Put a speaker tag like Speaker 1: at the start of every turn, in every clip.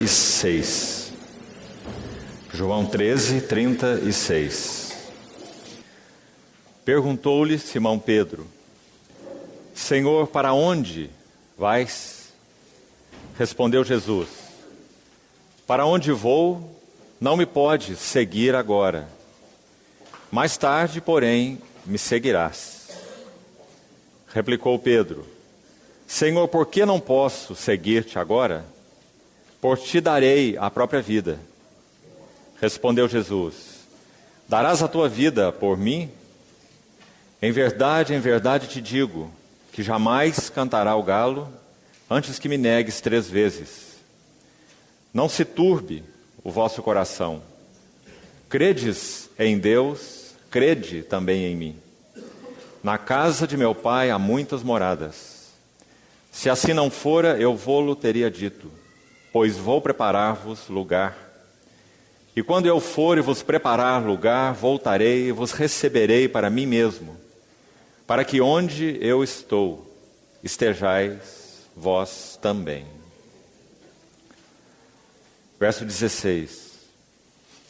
Speaker 1: 36. João 13, 36. Perguntou-lhe Simão Pedro: Senhor, para onde vais? Respondeu Jesus: para onde vou, não me podes seguir agora. Mais tarde, porém, me seguirás. Replicou Pedro: Senhor, por que não posso seguir-te agora? Por ti darei a própria vida. Respondeu Jesus: darás a tua vida por mim? Em verdade te digo, que jamais cantará o galo antes que me negues 3 vezes. Não se turbe o vosso coração. Credes em Deus, crede também em mim. Na casa de meu Pai há muitas moradas. Se assim não fora, eu vô-lo teria dito, pois vou preparar-vos lugar. E quando eu for e vos preparar lugar, voltarei e vos receberei para mim mesmo, para que onde eu estou, estejais vós também. Verso 16.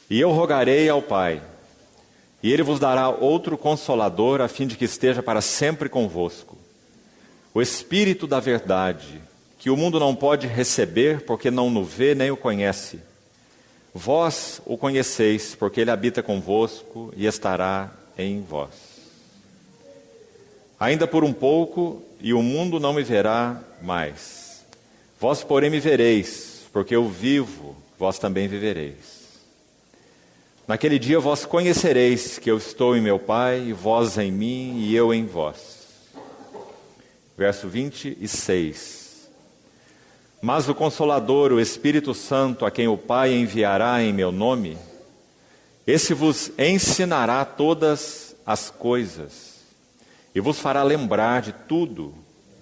Speaker 1: E eu rogarei ao Pai, e Ele vos dará outro Consolador, a fim de que esteja para sempre convosco. O Espírito da verdade, que o mundo não pode receber, porque não o vê nem o conhece. Vós o conheceis, porque Ele habita convosco e estará em vós. Ainda por um pouco, e o mundo não me verá mais. Vós, porém, me vereis, porque eu vivo, vós também vivereis. Naquele dia vós conhecereis que eu estou em meu Pai, e vós em mim, e eu em vós. Verso 26. Mas o Consolador, o Espírito Santo, a quem o Pai enviará em meu nome, esse vos ensinará todas as coisas, e vos fará lembrar de tudo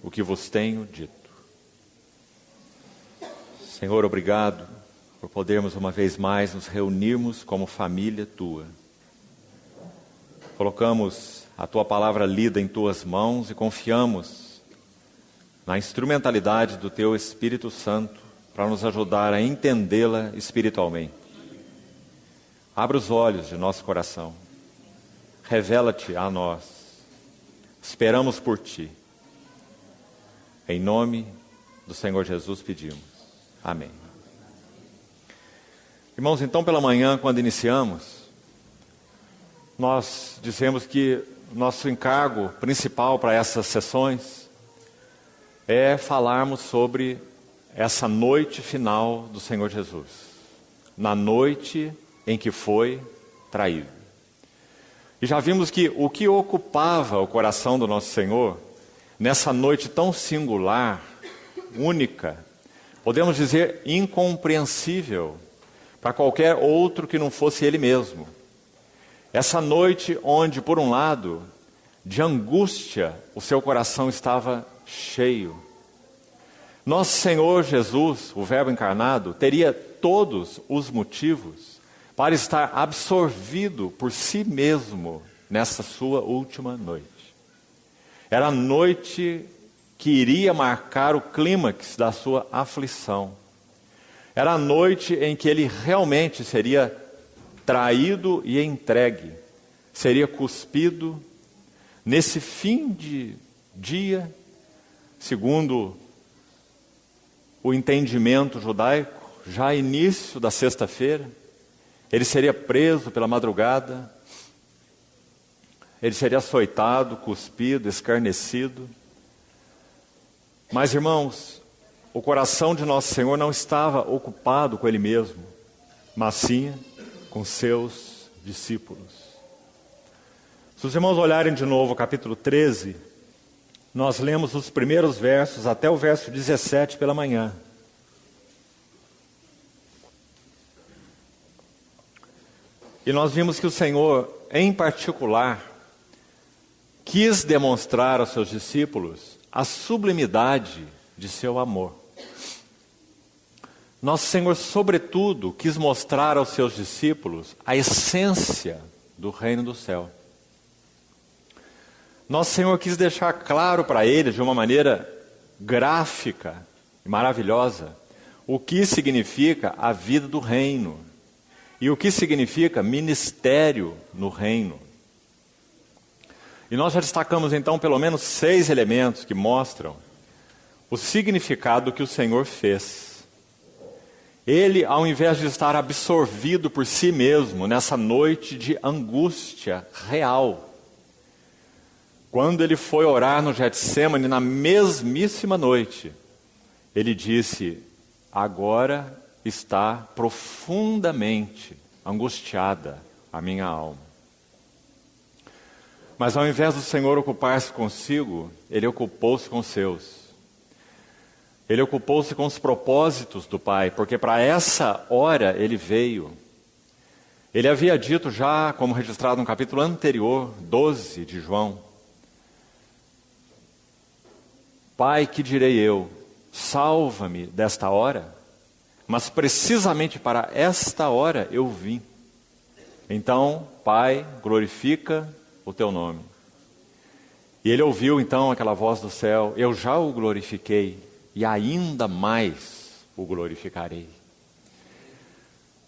Speaker 1: o que vos tenho dito. Senhor, obrigado por podermos uma vez mais nos reunirmos como família Tua. Colocamos a Tua palavra lida em Tuas mãos e confiamos na instrumentalidade do Teu Espírito Santo para nos ajudar a entendê-la espiritualmente. Abra os olhos de nosso coração. Revela-te a nós. Esperamos por Ti. Em nome do Senhor Jesus pedimos. Amém. Irmãos, então pela manhã, quando iniciamos, nós dissemos que nosso encargo principal para essas sessões é falarmos sobre essa noite final do Senhor Jesus. Na noite em que foi traído. E já vimos que o que ocupava o coração do nosso Senhor, nessa noite tão singular, única, podemos dizer incompreensível, para qualquer outro que não fosse Ele mesmo. Essa noite onde, por um lado, de angústia, o seu coração estava cheio. Nosso Senhor Jesus, o Verbo encarnado, teria todos os motivos para estar absorvido por si mesmo nessa sua última noite. Era a noite que iria marcar o clímax da sua aflição. Era a noite em que ele realmente seria traído e entregue, seria cuspido. Nesse fim de dia, segundo o entendimento judaico, já início da sexta-feira, ele seria preso pela madrugada, ele seria açoitado, cuspido, escarnecido. Mas, irmãos, o coração de nosso Senhor não estava ocupado com Ele mesmo, mas sim com seus discípulos. Se os irmãos olharem de novo o capítulo 13, nós lemos os primeiros versos até o verso 17 pela manhã. E nós vimos que o Senhor, em particular, quis demonstrar aos seus discípulos a sublimidade de seu amor. Nosso Senhor, sobretudo, quis mostrar aos seus discípulos a essência do reino do céu. Nosso Senhor quis deixar claro para eles, de uma maneira gráfica e maravilhosa, o que significa a vida do reino e o que significa ministério no reino. E nós já destacamos então pelo menos 6 elementos que mostram o significado que o Senhor fez. Ele, ao invés de estar absorvido por si mesmo nessa noite de angústia real, quando ele foi orar no Getsêmani, na mesmíssima noite, ele disse: agora está profundamente angustiada a minha alma. Mas ao invés do Senhor ocupar-se consigo, ele ocupou-se com os seus. Ele ocupou-se com os propósitos do Pai, porque para essa hora ele veio. Ele havia dito já, como registrado no capítulo anterior, 12 de João: Pai, que direi eu? Salva-me desta hora. Mas precisamente para esta hora eu vim. Então, Pai, glorifica o teu nome. E ele ouviu então aquela voz do céu: eu já o glorifiquei e ainda mais o glorificarei.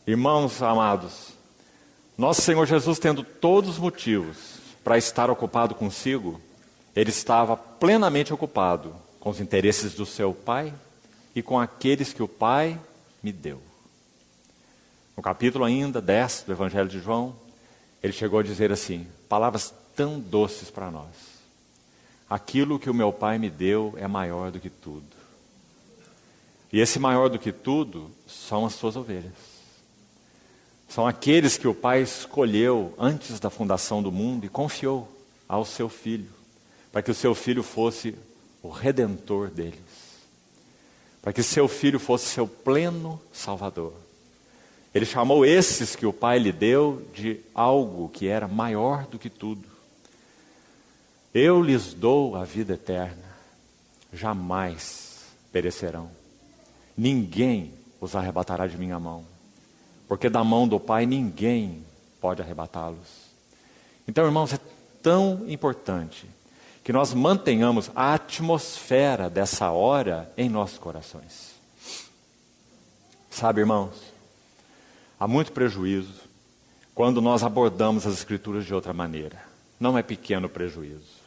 Speaker 1: Irmãos amados, nosso Senhor Jesus, tendo todos os motivos para estar ocupado consigo, ele estava plenamente ocupado com os interesses do seu Pai e com aqueles que o Pai me deu. No capítulo ainda 10 do Evangelho de João, ele chegou a dizer assim, palavras tão doces para nós: aquilo que o meu Pai me deu é maior do que tudo. E esse maior do que tudo são as suas ovelhas. São aqueles que o Pai escolheu antes da fundação do mundo e confiou ao seu Filho, para que o seu Filho fosse o Redentor deles, para que seu Filho fosse seu pleno Salvador. Ele chamou esses que o Pai lhe deu de algo que era maior do que tudo. Eu lhes dou a vida eterna, jamais perecerão. Ninguém os arrebatará de minha mão, porque da mão do Pai ninguém pode arrebatá-los. Então, irmãos, é tão importante que nós mantenhamos a atmosfera dessa hora em nossos corações. Sabe, irmãos, há muito prejuízo quando nós abordamos as Escrituras de outra maneira. Não é pequeno prejuízo.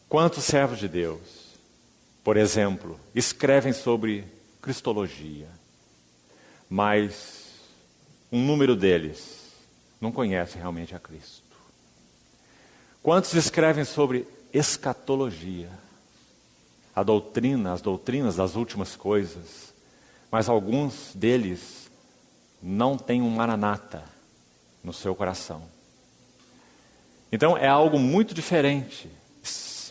Speaker 1: Quantos servos de Deus, por exemplo, escrevem sobre cristologia, mas um número deles não conhece realmente a Cristo. Quantos escrevem sobre escatologia, as doutrinas das últimas coisas, mas alguns deles não têm um maranata no seu coração. Então é algo muito diferente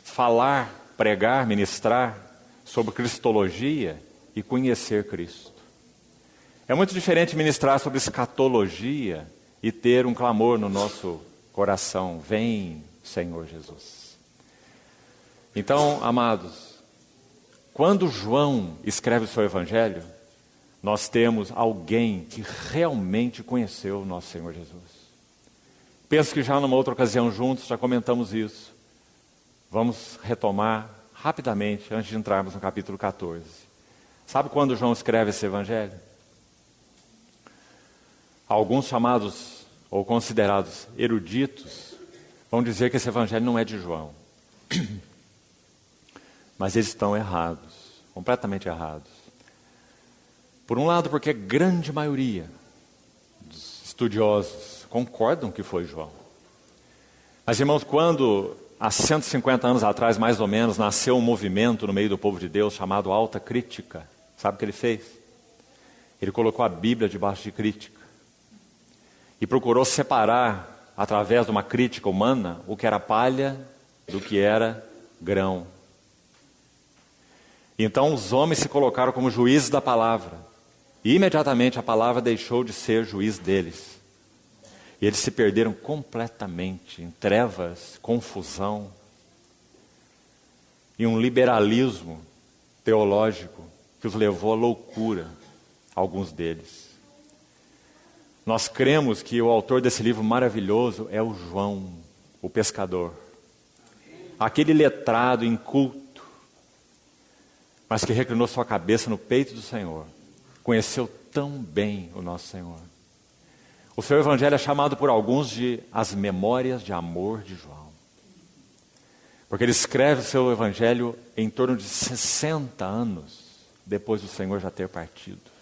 Speaker 1: falar, pregar, ministrar sobre cristologia e conhecer Cristo. É muito diferente ministrar sobre escatologia e ter um clamor no nosso coração: vem, Senhor Jesus. Então, amados, quando João escreve o seu evangelho, nós temos alguém que realmente conheceu o nosso Senhor Jesus. Penso que já numa outra ocasião juntos já comentamos isso. Vamos retomar rapidamente antes de entrarmos no capítulo 14. Sabe quando João escreve esse evangelho? Alguns chamados ou considerados eruditos vão dizer que esse evangelho não é de João. Mas eles estão errados, completamente errados. Por um lado, porque a grande maioria dos estudiosos concordam que foi João. Mas, irmãos, quando há 150 anos atrás, mais ou menos, nasceu um movimento no meio do povo de Deus chamado Alta Crítica, sabe o que ele fez? Ele colocou a Bíblia debaixo de crítica e procurou separar, através de uma crítica humana, o que era palha do que era grão. Então os homens se colocaram como juízes da palavra, e imediatamente a palavra deixou de ser juiz deles. E eles se perderam completamente em trevas, confusão e um liberalismo teológico que os levou à loucura, alguns deles. Nós cremos que o autor desse livro maravilhoso é o João, o pescador. Aquele letrado inculto, mas que reclinou sua cabeça no peito do Senhor, conheceu tão bem o nosso Senhor. O seu evangelho é chamado por alguns de as memórias de amor de João. Porque ele escreve o seu evangelho em torno de 60 anos depois do Senhor já ter partido.